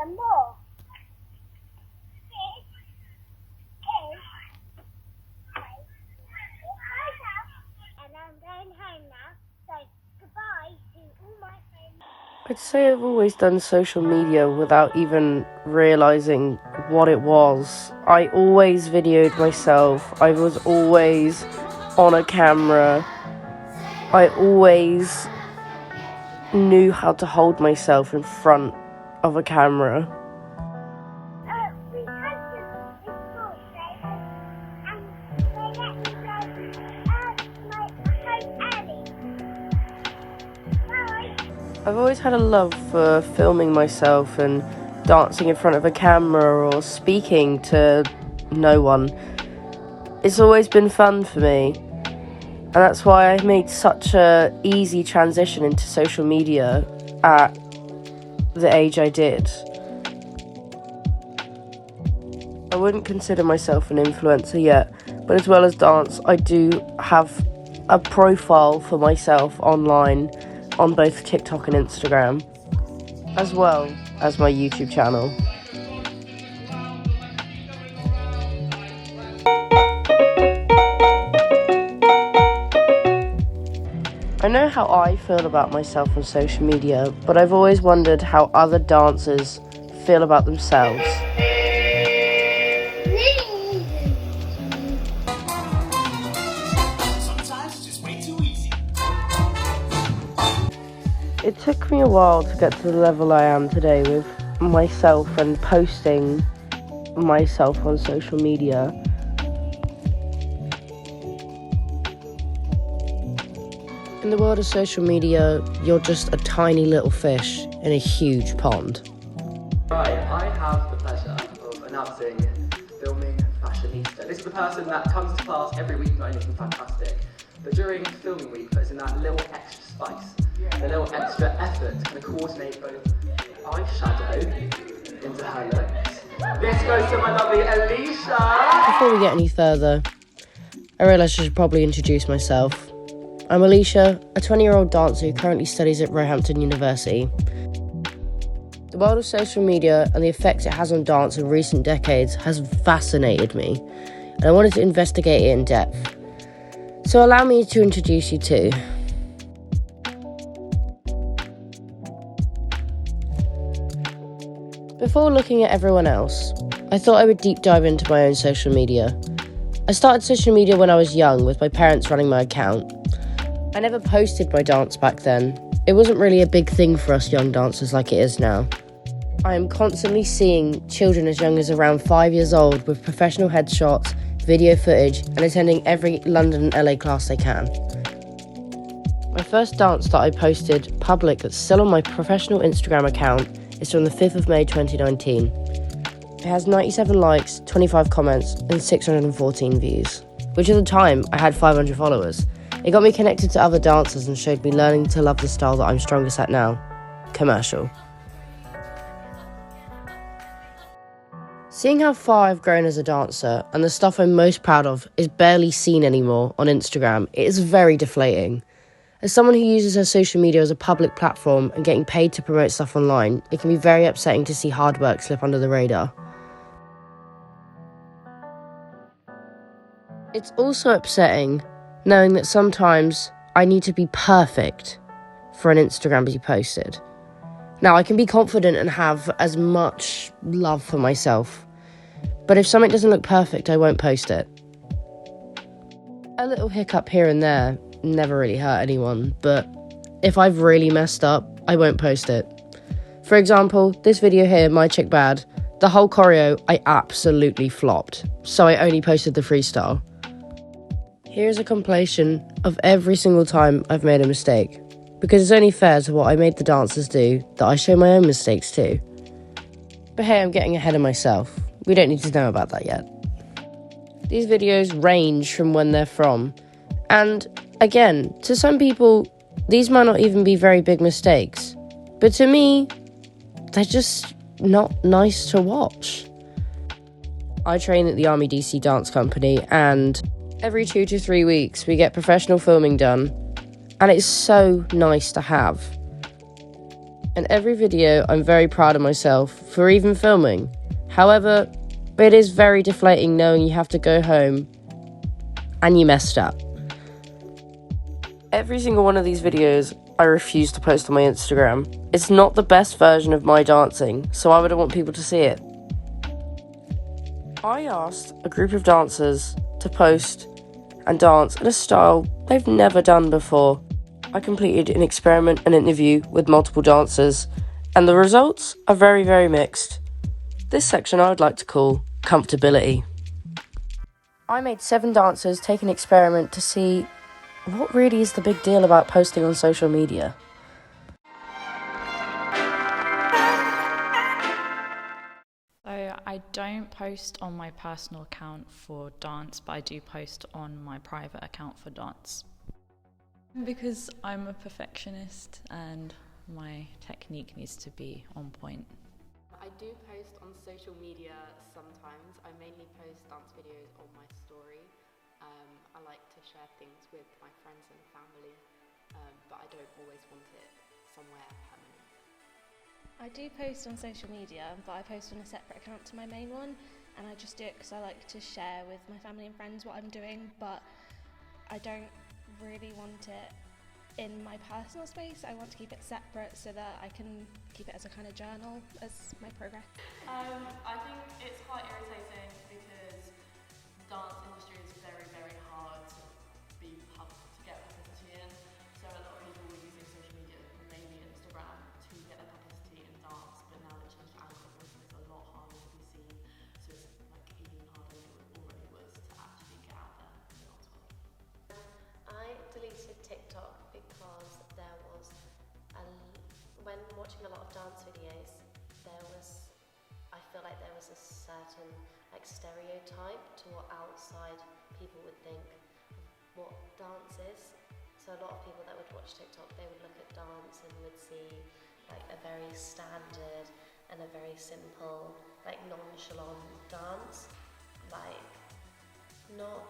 more. And I'm going home now, so goodbye to all my friends. I'd say I've always done social media without even realising what it was. I always videoed myself. I was always on a camera. I always knew how to hold myself in front of a camera. We come to the school station and they let me go my home early. Bye. I've always had a love for filming myself and dancing in front of a camera or speaking to no one. It's always been fun for me. And that's why I made such a easy transition into social media at the age I did. I wouldn't consider myself an influencer yet, but as well as dance, I do have a profile for myself online on both TikTok and Instagram, as well as my YouTube channel. I know how I feel about myself on social media, but I've always wondered how other dancers feel about themselves. Sometimes it's just way too easy. It took me a while to get to the level I am today with myself and posting myself on social media. In the world of social media, you're just a tiny little fish in a huge pond. Right, I have the pleasure of announcing Filming Fashionista. This is the person that comes to class every week learning anything fantastic, but during filming week puts in that little extra spice, the little extra effort to kind of coordinate both eyeshadow into her looks. This goes to my lovely Alishia. Before we get any further, I realise I should probably introduce myself. I'm Alishia, a 20-year-old dancer who currently studies at Roehampton University. The world of social media and the effects it has on dance in recent decades has fascinated me, and I wanted to investigate it in depth. So allow me to introduce you to Before looking at everyone else, I thought I would deep dive into my own social media. I started social media when I was young, with my parents running my account. I never posted my dance back then. It wasn't really a big thing for us young dancers like it is now. I am constantly seeing children as young as around 5 years old with professional headshots, video footage, and attending every London and LA class they can. My first dance that I posted public that's still on my professional Instagram account is from the 5th of May 2019. It has 97 likes, 25 comments, and 614 views, which at the time I had 500 followers. It got me connected to other dancers and showed me learning to love the style that I'm strongest at now, commercial. Seeing how far I've grown as a dancer and the stuff I'm most proud of is barely seen anymore on Instagram, it is very deflating. As someone who uses her social media as a public platform and getting paid to promote stuff online, it can be very upsetting to see hard work slip under the radar. It's also upsetting knowing that sometimes I need to be perfect for an Instagram to be posted. Now, I can be confident and have as much love for myself, but if something doesn't look perfect, I won't post it. A little hiccup here and there never really hurt anyone, but if I've really messed up, I won't post it. For example, this video here, My Chick Bad, the whole choreo, I absolutely flopped, so I only posted the freestyle. Here's a compilation of every single time I've made a mistake, because it's only fair to what I made the dancers do that I show my own mistakes too. But hey, I'm getting ahead of myself. We don't need to know about that yet. These videos range from when they're from, and again, to some people, these might not even be very big mistakes, but to me, they're just not nice to watch. I train at the Army DC Dance Company, and every 2 to 3 weeks we get professional filming done, and it's so nice to have. and every video I'm very proud of myself for even filming. However, it is very deflating knowing you have to go home and you messed up. Every single one of these videos I refuse to post on my Instagram. It's not the best version of my dancing, so I wouldn't want people to see it. I asked a group of dancers to post and dance in a style they've never done before. I completed an experiment and interview with multiple dancers, and the results are very, very mixed. This section I would like to call comfortability. I made 7 dancers take an experiment to see what really is the big deal about posting on social media. So I don't post on my personal account for dance, but I do post on my private account for dance. Because I'm a perfectionist and my technique needs to be on point. I do post on social media sometimes. I mainly post dance videos on my story. I like to share things with my friends and family, but I don't always want it somewhere permanent. I do post on social media, but I post on a separate account to my main one, and I just do it because I like to share with my family and friends what I'm doing, but I don't really want it in my personal space. I want to keep it separate so that I can keep it as a kind of journal as my progress. I think it's quite irritating because the dance industry is very, very hard to get publicity in. So a lot of people were using social media, mainly Instagram, to get their publicity in dance, but now they've changed algorithms and it's a lot harder to be seen. So it's like even harder than it already was to actually get out there in the dance world. I deleted TikTok because when watching a lot of dance videos, I feel like there was a certain stereotype to what outside people would think what dance is. So a lot of people that would watch TikTok, they would look at dance and would see a very standard and a very simple, nonchalant dance, not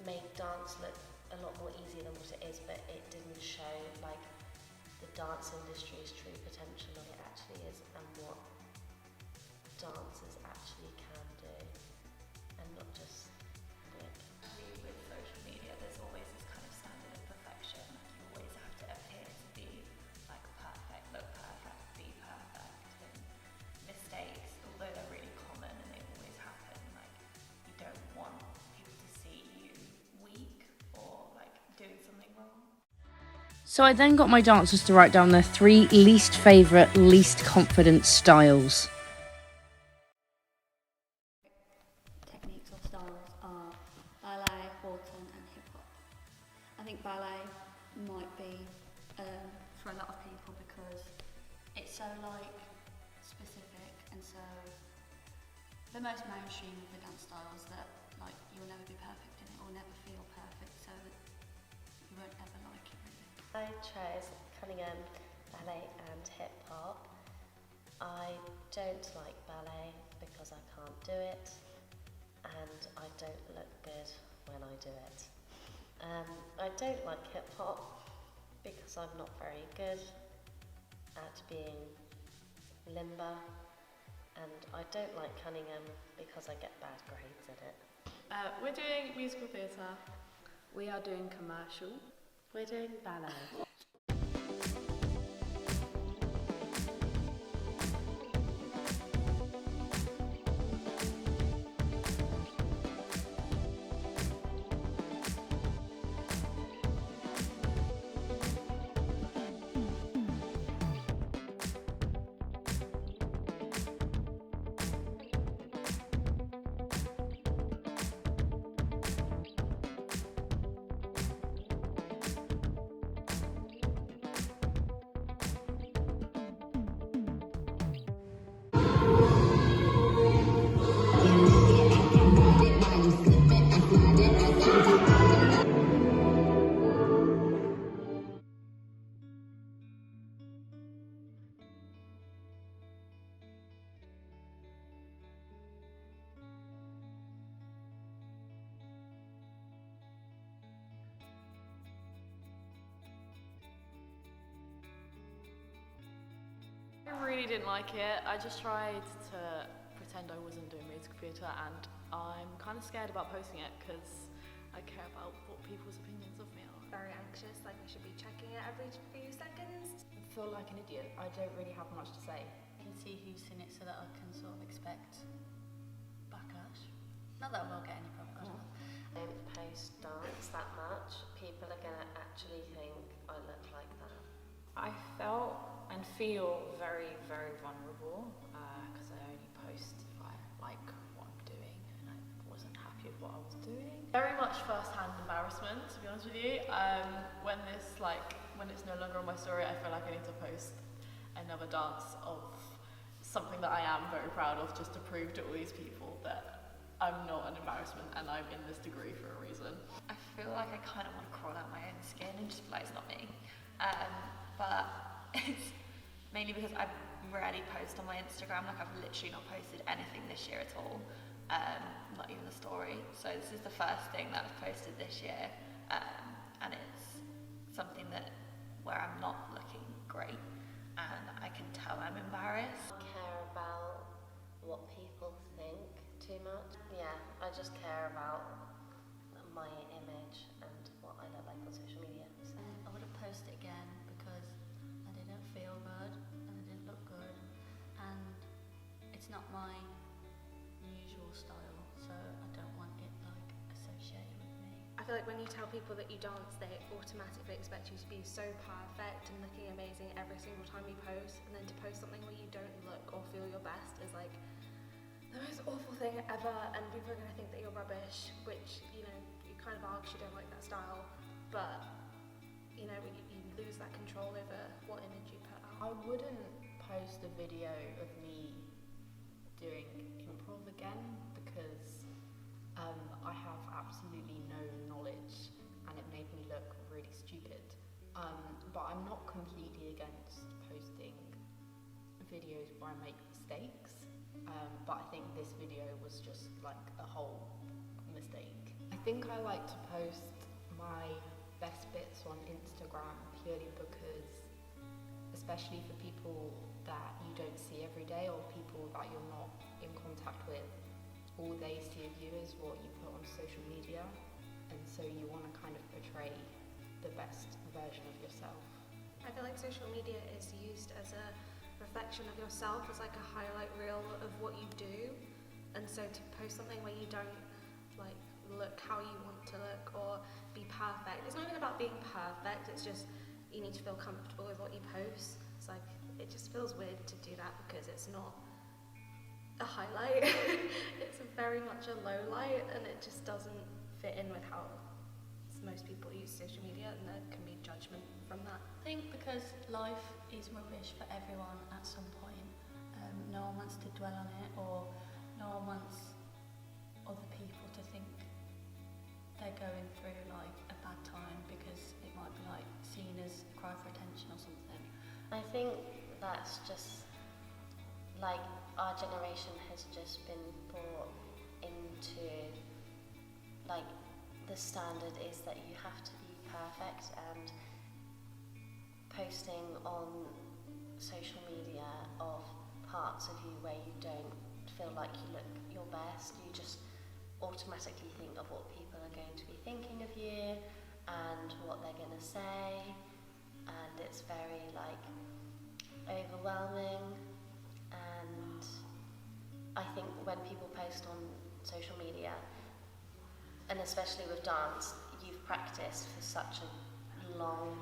make dance look a lot more easier than what it is, but it didn't show the dance industry's true potential of it actually is and what dancers actually can do, and not just With social media, there's always this kind of standard of perfection. You always have to appear to be perfect, look perfect, be perfect, and mistakes, although they're really common and they always happen, you don't want people to see you weak or doing something wrong. So I then got my dancers to write down their 3 least favourite, least confident styles. Techniques or styles are ballet, Horton and hip-hop. I think ballet might be for a lot of people because it's so specific and so the most mainstream of the dance styles that you'll never be perfect in it or never feel perfect, so that you won't ever like it really. I chose Cunningham, ballet and hip hop. I don't like ballet because I can't do it, and I don't look good when I do it. I don't like hip hop because I'm not very good at being limber, and I don't like Cunningham because I get bad grades in it. We're doing musical theatre. We are doing commercial. We're doing ballet. I really didn't like it. I just tried to pretend I wasn't doing musical theatre, and I'm kind of scared about posting it because I care about what people's opinions of me are. Very anxious, like I should be checking it every few seconds. I feel like an idiot. I don't really have much to say. I can see who's seen it so that I can sort of expect backlash. Not that I will get any backlash. I don't post dance that much. People are going to actually think I look like that. I felt and feel very, very vulnerable because I only post if I like what I'm doing and I wasn't happy with what I was doing. Very much first-hand embarrassment, to be honest with you. When it's no longer on my story, I feel like I need to post another dance of something that I am very proud of, just to prove to all these people that I'm not an embarrassment and I'm in this degree for a reason. I feel like I kind of want to crawl out my own skin and just be like, it's not me. But it's mainly because I rarely post on my Instagram. Like, I've literally not posted anything this year at all, not even a story. So this is the first thing that I've posted this year, and it's something where I'm not looking great, and I can tell I'm embarrassed. I care about what people think too much. Yeah, I just care about my image and what I look like on social media. So. I wouldn't post it again because I didn't feel good and I didn't look good, and it's not my usual style, so I don't want it like associated with me. I feel like when you tell people that you dance, they automatically expect you to be so perfect and looking amazing every single time you post, and then to post something where you don't look or feel your best is like the most awful thing ever, and people are going to think that you're rubbish, which, you know, you kind of are because you don't like that style, but, you know, you lose that control over what image you put out. I wouldn't post a video of me doing improv again because I have absolutely no knowledge and it made me look really stupid. But I'm not completely against posting videos where I make mistakes. But I think this video was just like a whole mistake. I think I like to post my best bits on Instagram purely because, especially for people that you don't see every day or people that you're not in contact with, all they see of you is what you put on social media, and so you want to kind of portray the best version of yourself. I feel like social media is used as a reflection of yourself, as like a highlight reel of what you do, and so to post something where you don't like look how you want to look or be perfect, it's not even about being perfect, it's just you need to feel comfortable with what you post. It's like, it just feels weird to do that because it's not a highlight. It's very much a low light, and it just doesn't fit in with how most people use social media, and there can be judgment from that. I think because life is rubbish for everyone at some point, no one wants to dwell on it, or no one wants other people to think they're going through like a bad time because it might be like seen as a cry for attention or something. I think that's just like our generation has just been brought into like the standard is that you have to be perfect, and posting on social media of parts of you where you don't feel like you look your best, you just automatically think of what people are going to be thinking of you and what they're going to say, and it's very like overwhelming. And I think when people post on social media, and especially with dance, you've practiced for such a long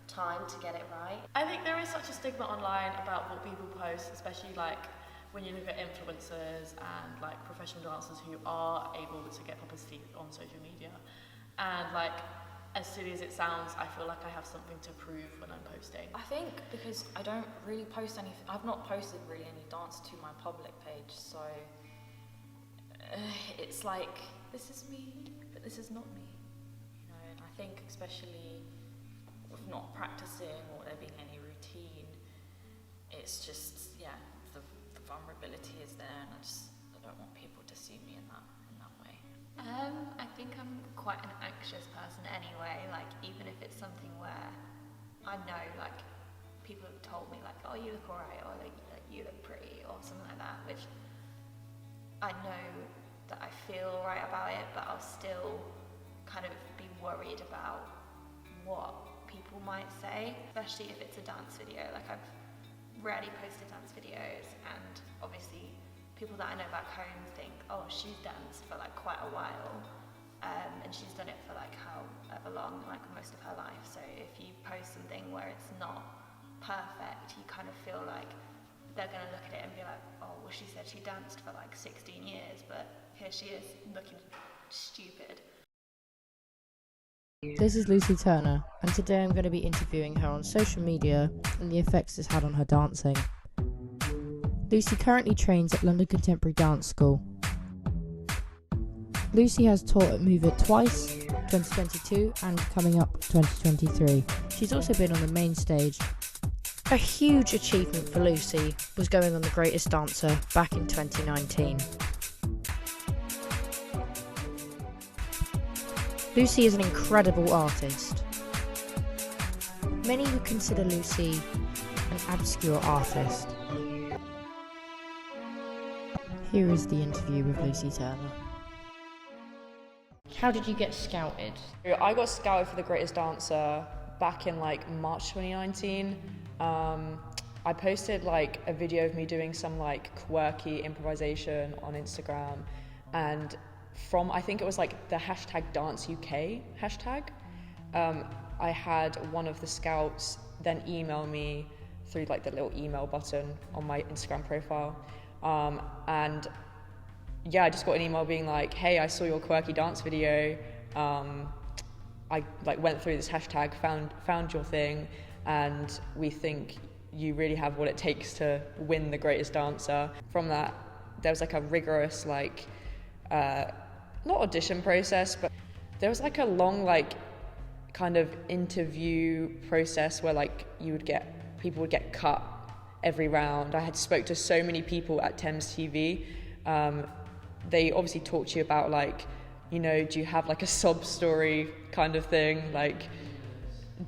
time to get it right. I think there is such a stigma online about what people post, especially like when you look at influencers and like professional dancers who are able to get publicity on social media. And like, as silly as it sounds, I feel like I have something to prove when I'm posting. I think because I don't really post anything, I've not posted really any dance to my public page, so it's like, this is me, but this is not me. You know, and I think especially with not practicing or there being any routine, it's just, yeah, the vulnerability is there, and I don't want people to see me in that way. I think I'm quite an anxious person anyway, like even if it's something where I know like people have told me like, oh, you look alright, or like you look pretty, or something like that, which I know that I feel alright about it, but I'll still kind of be worried about what people might say, especially if it's a dance video. Like, I've rarely posted dance videos, and obviously people that I know back home think, oh, she's danced for like quite a while, and she's done it for like however long, like most of her life. So if you post something where it's not perfect, you kind of feel like they're going to look at it and be like, oh, well, she said she danced for like 16 years, but here she is looking stupid. This is Lucy Turner, and today I'm going to be interviewing her on social media and the effects it's had on her dancing. Lucy currently trains at London Contemporary Dance School. Lucy has taught at Move It twice, 2022 and coming up 2023. She's also been on the main stage. A huge achievement for Lucy was going on The Greatest Dancer back in 2019. Lucy is an incredible artist. Many would consider Lucy an obscure artist. Here is the interview with Lucy Turner. How did you get scouted? I got scouted for The Greatest Dancer back in like March 2019. I posted like a video of me doing some like quirky improvisation on Instagram, and from, I think it was like the hashtag #DanceUK hashtag, I had one of the scouts then email me through like the little email button on my Instagram profile, and yeah, I just got an email being like, hey, I saw your quirky dance video, I like went through this hashtag, found your thing, and we think you really have what it takes to win The Greatest Dancer. From that, there was like a rigorous like not audition process, but there was like a long like kind of interview process where like people would get cut every round. I had spoke to so many people at Thames TV. They obviously talk to you about like, you know, do you have like a sob story kind of thing? Like,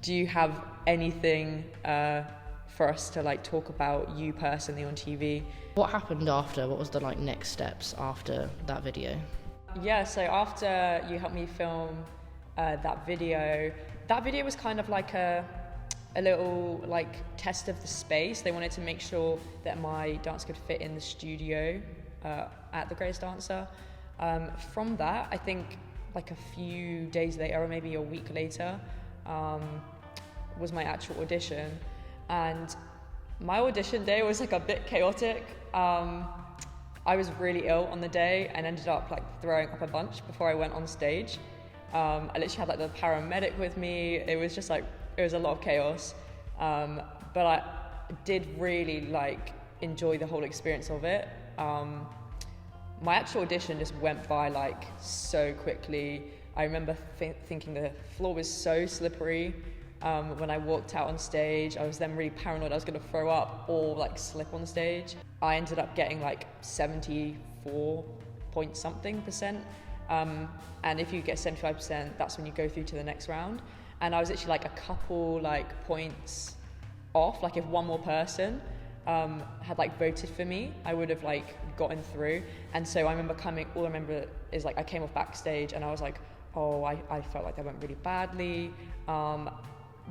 do you have anything for us to like talk about you personally on TV? What happened after? What was the like next steps after that video? Yeah, so after you helped me film that video was kind of like a little like test of the space. They wanted to make sure that my dance could fit in the studio at The Greatest Dancer. From that, I think like a few days later, or maybe a week later, was my actual audition. And my audition day was like a bit chaotic. I was really ill on the day and ended up like throwing up a bunch before I went on stage. I literally had like the paramedic with me. It was just like, it was a lot of chaos. But I did really like enjoy the whole experience of it. My actual audition just went by like so quickly. I remember thinking the floor was so slippery. When I walked out on stage, I was then really paranoid I was going to throw up or like slip on stage. I ended up getting like 74 point something %. And if you get 75%, that's when you go through to the next round. And I was actually like a couple like points off. Like if one more person had like voted for me, I would have like gotten through. And so I remember all I remember is like I came off backstage and I was like, oh, I felt like that went really badly.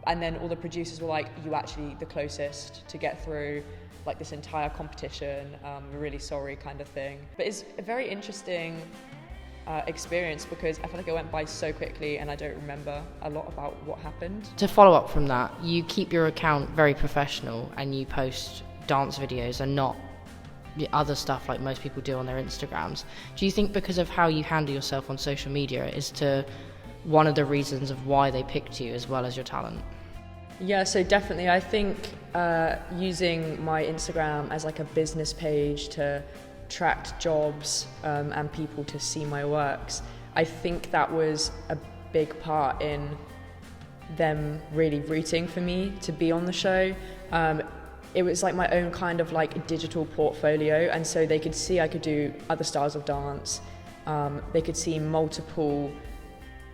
And then all the producers were like, you actually the closest to get through like this entire competition, we're really sorry kind of thing. But it's a very interesting experience because I feel like it went by so quickly and I don't remember a lot about what happened. To follow up from that, you keep your account very professional and you post dance videos and not the other stuff like most people do on their Instagrams. Do you think because of how you handle yourself on social media is to one of the reasons of why they picked you as well as your talent? Yeah, so definitely. I think using my Instagram as like a business page to attract jobs and people to see my works, I think that was a big part in them really rooting for me to be on the show. It was like my own kind of like digital portfolio, and so they could see I could do other styles of dance. They could see multiple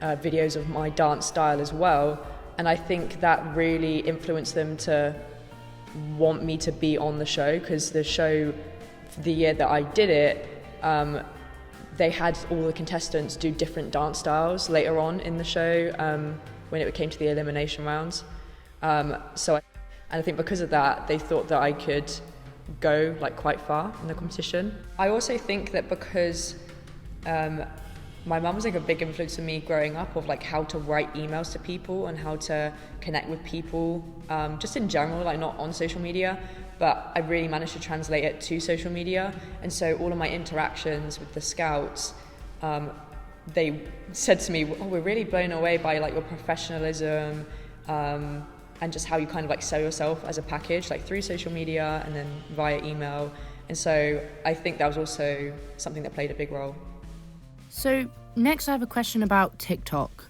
videos of my dance style as well, and I think that really influenced them to want me to be on the show, because the show, the year that I did it, they had all the contestants do different dance styles later on in the show when it came to the elimination rounds. And I think because of that, they thought that I could go like quite far in the competition. I also think that because my mum was like a big influence on me growing up, of like how to write emails to people and how to connect with people, just in general, like not on social media, but I really managed to translate it to social media. And so all of my interactions with the scouts, they said to me, oh, we're really blown away by like your professionalism, and just how you kind of like sell yourself as a package, like through social media and then via email. And so I think that was also something that played a big role. So next I have a question about TikTok.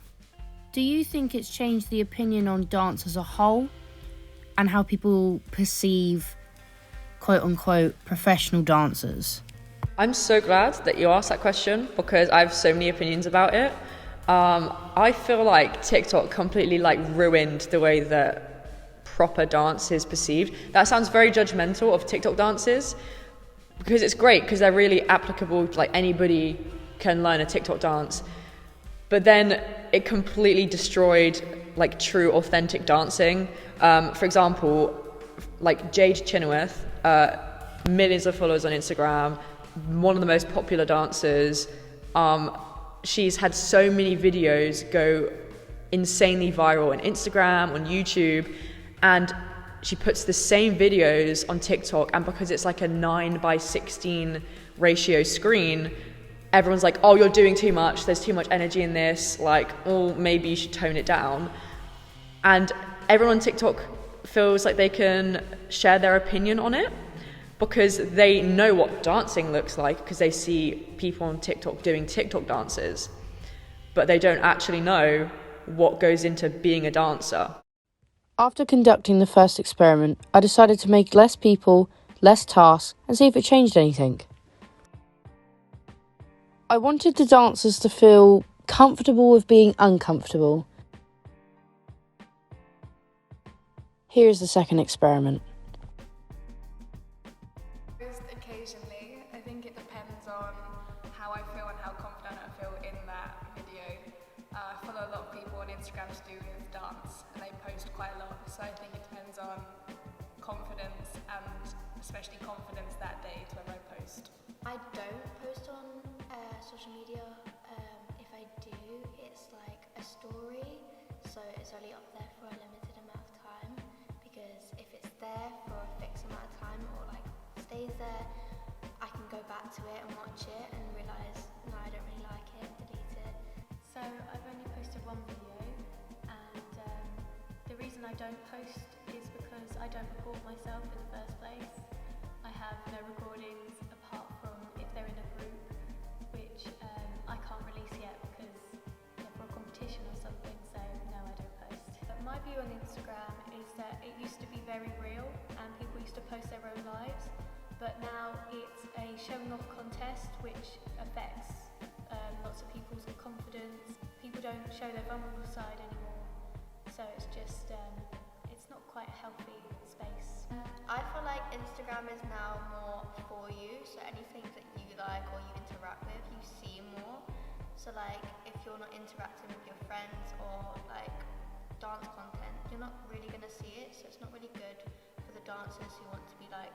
Do you think it's changed the opinion on dance as a whole and how people perceive quote unquote professional dancers? I'm so glad that you asked that question, because I have so many opinions about it. I feel like TikTok completely like ruined the way that proper dance is perceived. That sounds very judgmental of TikTok dances, because it's great because they're really applicable, like anybody can learn a TikTok dance. But then it completely destroyed like true authentic dancing. For example, like Jade Chennoweth, millions of followers on Instagram, one of the most popular dancers. She's had so many videos go insanely viral on Instagram, on YouTube, and she puts the same videos on TikTok, and because it's like a 9:16 ratio screen, everyone's like, oh, you're doing too much, there's too much energy in this, like, oh, maybe you should tone it down. And everyone on TikTok feels like they can share their opinion on it, because they know what dancing looks like, because they see people on TikTok doing TikTok dances, but they don't actually know what goes into being a dancer. After conducting the first experiment, I decided to make less people, less tasks, and see if it changed anything. I wanted the dancers to feel comfortable with being uncomfortable. Here is the second experiment. Occasionally, I think it depends on how I feel and how confident I feel in that video. I follow a lot of people on Instagram to do with dance, and they post quite a lot, so I think it depends on confidence, and especially confidence that day to when I post. I don't post on social media. If I do, it's like a story, so it's only up there for a limited amount of time, because if it's there for a fixed amount of time, or like stays there, I can go back to it and watch it and realise, no, I don't really like it, delete it. So I've only posted one video, and the reason I don't post is because I don't record myself in the first place. I have no recordings apart from if they're in a group, which I can't release yet because they're for a competition or something, so no, I don't post. But my view on Instagram is that it used to be very real and people used to post their own lives, but now it's a showing off contest which affects lots of people's confidence. People don't show their vulnerable side anymore, so it's just, it's not quite a healthy space. I feel like Instagram is now more for you, so anything that you like or you interact with, you see more. So like, if you're not interacting with your friends or like dance content, you're not really gonna see it, so it's not really good for the dancers who want to be like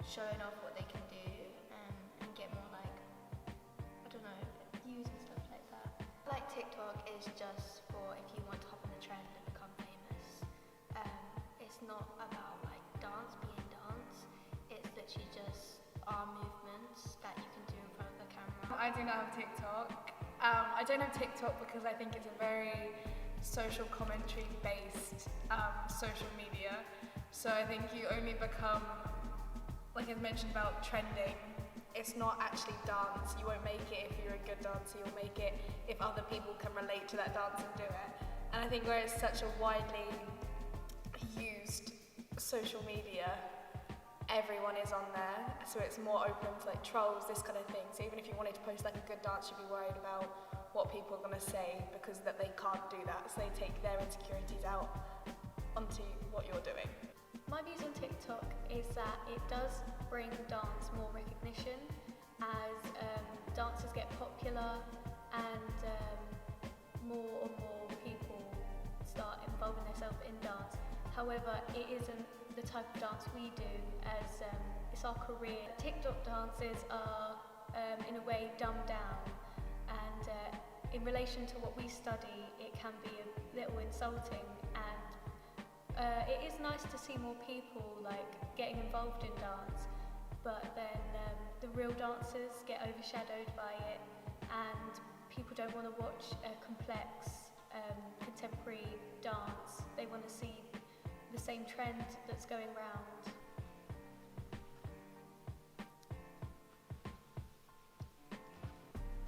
showing off what they can do and get more like, I don't know, views and stuff like that. Like TikTok is just for if you want to hop on the trend and become famous. It's not about like dance being dance, it's literally just arm movements that you can do in front of the camera. I do not have TikTok. I don't have TikTok because I think it's a very social commentary based social media. So I think you only become, like I mentioned about trending, it's not actually dance. You won't make it if you're a good dancer, you'll make it if other people can relate to that dance and do it. And I think where it's such a widely used social media, everyone is on there, so it's more open to like trolls, this kind of thing. So even if you wanted to post like a good dance, you'd be worried about what people are going to say, because that they can't do that, so they take their insecurities out onto what you're doing. My views on TikTok is that it does bring dance more recognition as dancers get popular and more and more people start involving themselves in dance. However, it isn't the type of dance we do, as it's our career. TikTok dances are in a way dumbed down, and in relation to what we study, it can be a little insulting, and it is nice to see more people like getting involved in dance, but then the real dancers get overshadowed by it, and people don't want to watch a complex contemporary dance. They want to see the same trend that's going round.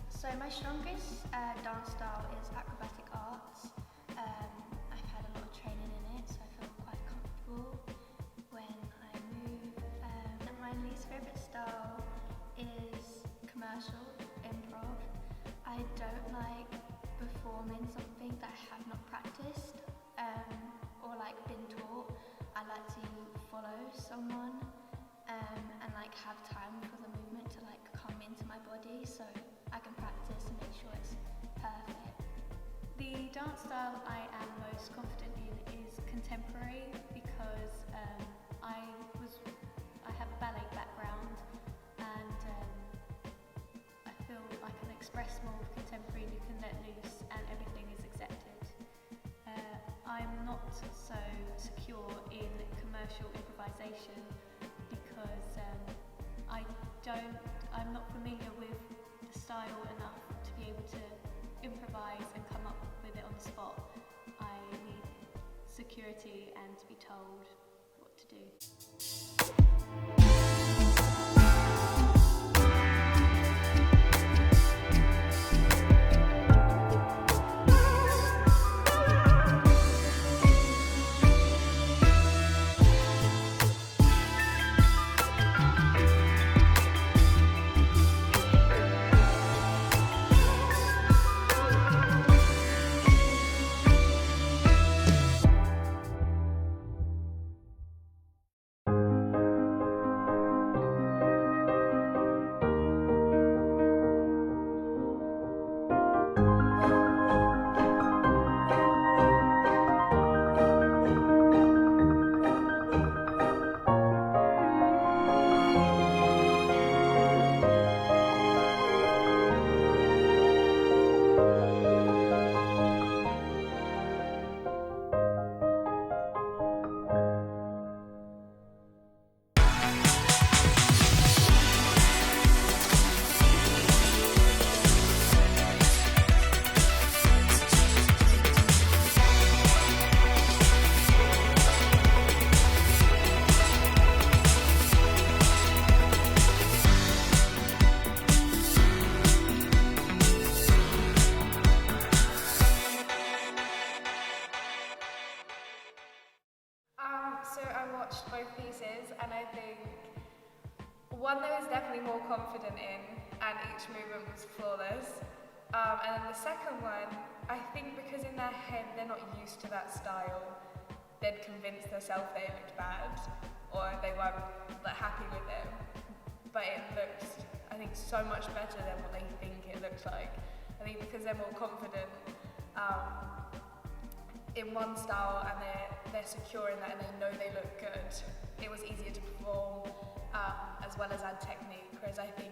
So my strongest dance style is acrobatic arts. I've had a lot of training in it, so I feel quite comfortable when I move. And my least favourite style is commercial improv. I don't like performing something that I have not practiced or like been taught. I like to follow someone and like have time for the movement to like come into my body, so I can practice and make sure it's perfect. The dance style I am most confident in is contemporary because I have a ballet background, and I feel I can express more with contemporary. You can let loose and everything is accepted. I'm not so secure in commercial improvisation because I'm not familiar with the style enough to be able to improvise and come up with it on the spot. I need security and to be told what to do. So I watched both pieces, and I think one I was definitely more confident in, and each movement was flawless. And then the second one, I think because in their head they're not used to that style, they'd convinced themselves they looked bad, or they weren't happy with it. But it looks, I think, so much better than what they think it looks like. I think because they're more confident in one style, and they're secure in that, and they know they look good, it was easier to perform as well as add technique. Whereas I think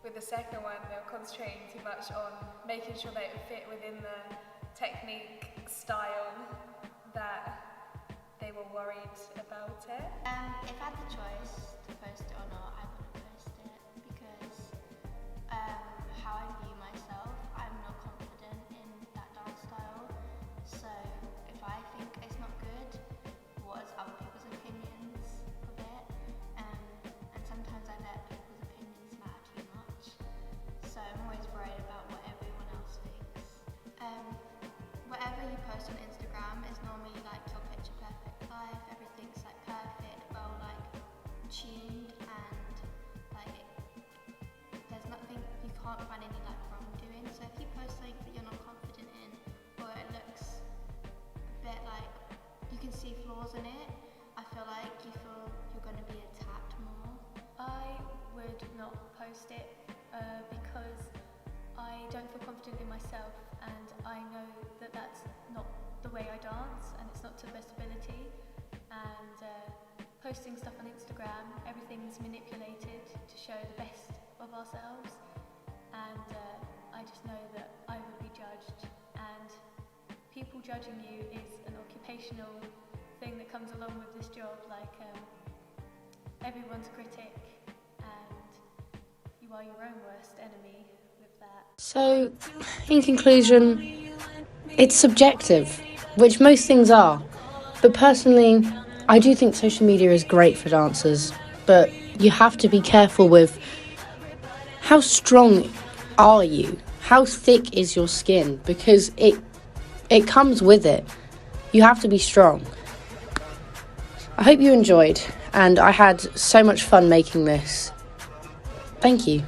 with the second one, they were concentrating too much on making sure that it fit within the technique style, that they were worried about it. If I had the choice to post it or not, I wouldn't post it because how I view myself, I'm not confident in that dance style. So if I think it's not good, what is other people's opinions of it? And sometimes I let people's opinions matter too much. So I'm always worried about what everyone else thinks. Whatever you post on Instagram is normally like your picture perfect life. Everything's like perfect, well like tuned, and like there's nothing, you can't find any like wrongdoing. So if you post something that you're not confident in, or it looks a bit like you can see flaws in it, I feel feel like you feel you're going to be attacked more? I would not post it because I don't feel confident in myself, and I know that that's not the way I dance, and it's not to the best ability. And posting stuff on Instagram, everything's manipulated to show the best of ourselves, and I just know that I will be judged, and people judging you is an occupational thing that comes along with this job. Like everyone's a critic, and you are your own worst enemy with that. So, in conclusion, it's subjective, which most things are. But personally, I do think social media is great for dancers, but you have to be careful with how strong are you? How thick is your skin? Because it comes with it. You have to be strong. I hope you enjoyed, and I had so much fun making this. Thank you.